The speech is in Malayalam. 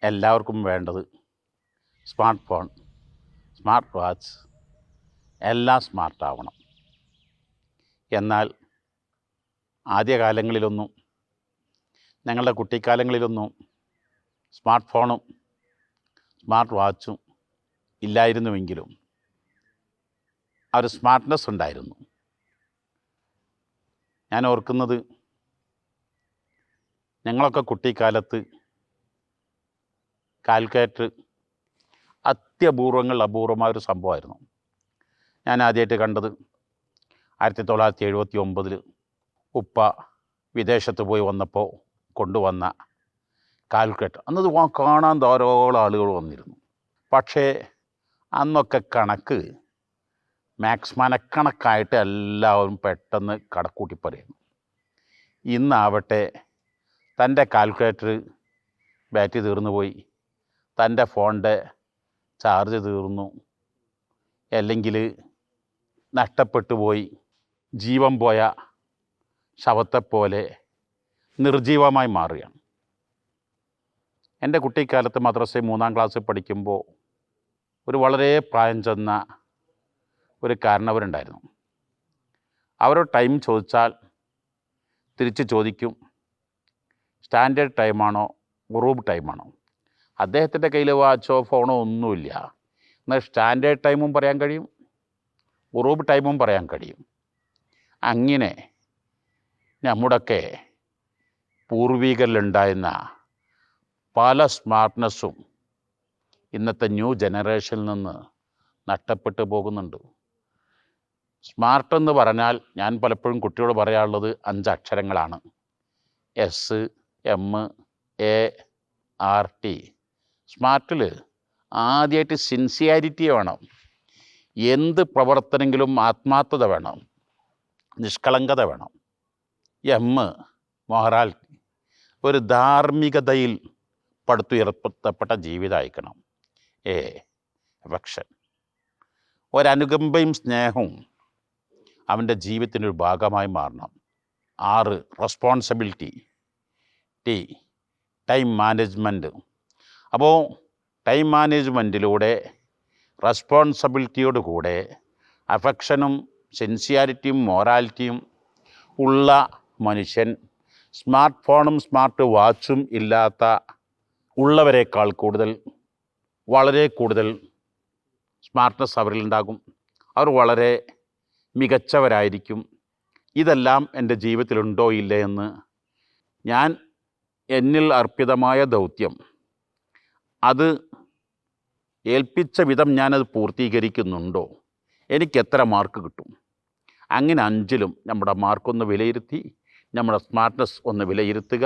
എല്ലാവർക്കും വേണ്ടത് സ്മാർട്ട് ഫോൺ, സ്മാർട്ട് വാച്ച്, എല്ലാം സ്മാർട്ടാവണം. എന്നാൽ ആദ്യകാലങ്ങളിലൊന്നും, ഞങ്ങളുടെ കുട്ടിക്കാലങ്ങളിലൊന്നും സ്മാർട്ട് ഫോണും സ്മാർട്ട് വാച്ചും ഇല്ലായിരുന്നുവെങ്കിലും ആ ഒരു സ്മാർട്ട്നെസ് ഉണ്ടായിരുന്നു. ഞാൻ ഓർക്കുന്നത്, ഞങ്ങളൊക്കെ കുട്ടിക്കാലത്ത് കാൽക്കുലേറ്റർ അപൂർവമായൊരു സംഭവമായിരുന്നു. ഞാൻ ആദ്യമായിട്ട് കണ്ടത് 1979 ഉപ്പ വിദേശത്ത് പോയി വന്നപ്പോൾ കൊണ്ടുവന്ന കാൽക്കുലേറ്റർ. അന്നത് കാണാൻ ധാരാളം ആളുകൾ വന്നിരുന്നു. പക്ഷേ അന്നൊക്കെ കണക്ക് മനക്കണക്കായിട്ട് എല്ലാവരും പെട്ടെന്ന് കണക്കൂട്ടി പറയുന്നു. ഇന്നാവട്ടെ തൻ്റെ കാൽക്കുലേറ്റർ ബാറ്ററി തീർന്നു പോയി, തൻ്റെ ഫോണിൻ്റെ ചാർജ് തീർന്നു, അല്ലെങ്കിൽ നഷ്ടപ്പെട്ടു പോയി, ജീവൻ പോയ ശവത്തെപ്പോലെ നിർജീവമായി മാറുകയാണ്. എൻ്റെ കുട്ടിക്കാലത്ത് മദ്രസയിൽ 3-ാം ക്ലാസ്സിൽ പഠിക്കുമ്പോൾ ഒരു വളരെ പ്രായം ചെന്ന ഒരു കാരണവരുണ്ടായിരുന്നു. അവരോട് ടൈം ചോദിച്ചാൽ തിരിച്ച് ചോദിക്കും, സ്റ്റാൻഡേർഡ് ടൈമാണോ ഗ്രൂപ്പ് ടൈമാണോ. അദ്ദേഹത്തിൻ്റെ കയ്യിൽ വാച്ചോ ഫോണോ ഒന്നുമില്ല. എന്നാൽ സ്റ്റാൻഡേർഡ് ടൈമും പറയാൻ കഴിയും, ഗ്രൂപ്പ് ടൈമും പറയാൻ കഴിയും. അങ്ങനെ നമ്മുടെയൊക്കെ പൂർവികരിലുണ്ടായിരുന്ന പല സ്മാർട്ട്നെസ്സും ഇന്നത്തെ ന്യൂ ജനറേഷനിൽ നിന്ന് നഷ്ടപ്പെട്ടു പോകുന്നുണ്ട്. സ്മാർട്ട് എന്ന് പറഞ്ഞാൽ ഞാൻ പലപ്പോഴും കുട്ടിയോട് പറയാനുള്ളത് 5 അക്ഷരങ്ങളാണ്. SMART. സ്മാർട്ടിൽ ആദ്യമായിട്ട് സിൻസിയാരിറ്റി വേണം. എന്ത് പ്രവർത്തനങ്ങളും ആത്മാർത്ഥത വേണം, നിഷ്കളങ്കത വേണം. മൊറാലിറ്റി, ഒരു ധാർമ്മികതയിൽ പടുത്തുയർത്തപ്പെട്ട ജീവിതമായിരിക്കണം. അഫെക്ഷൻ, ഒരനുകമ്പയും സ്നേഹവും അവൻ്റെ ജീവിതത്തിൻ്റെ ഒരു ഭാഗമായി മാറണം. 6 റെസ്പോൺസിബിലിറ്റി. Time management. അപ്പോൾ ടൈം മാനേജ്മെൻറ്റിലൂടെ റെസ്പോൺസിബിലിറ്റിയോട് കൂടെ അഫെക്ഷനും സിൻസിയാരിറ്റിയും മൊറാലിറ്റിയും ഉള്ള മനുഷ്യൻ സ്മാർട്ട് ഫോണും സ്മാർട്ട് വാച്ചും ഇല്ലാത്ത ഉള്ളവരെക്കാൾ വളരെ കൂടുതൽ സ്മാർട്ട്നെസ് അവരിലുണ്ടാകും. അവർ വളരെ മികച്ചവരായിരിക്കും. ഇതെല്ലാം എൻ്റെ ജീവിതത്തിലുണ്ടോ ഇല്ലേ എന്ന് ഞാൻ എന്നിൽ അർപ്പിതമായ ദൗത്യം, അത് ഏൽപ്പിച്ച വിധം ഞാനത് പൂർത്തീകരിക്കുന്നുണ്ടോ, എനിക്ക് എത്ര മാർക്ക് കിട്ടും. അങ്ങനെ 5ലും നമ്മുടെ മാർക്കൊന്ന് വിലയിരുത്തി, നമ്മുടെ സ്മാർട്ട്നെസ് ഒന്ന് വിലയിരുത്തുക.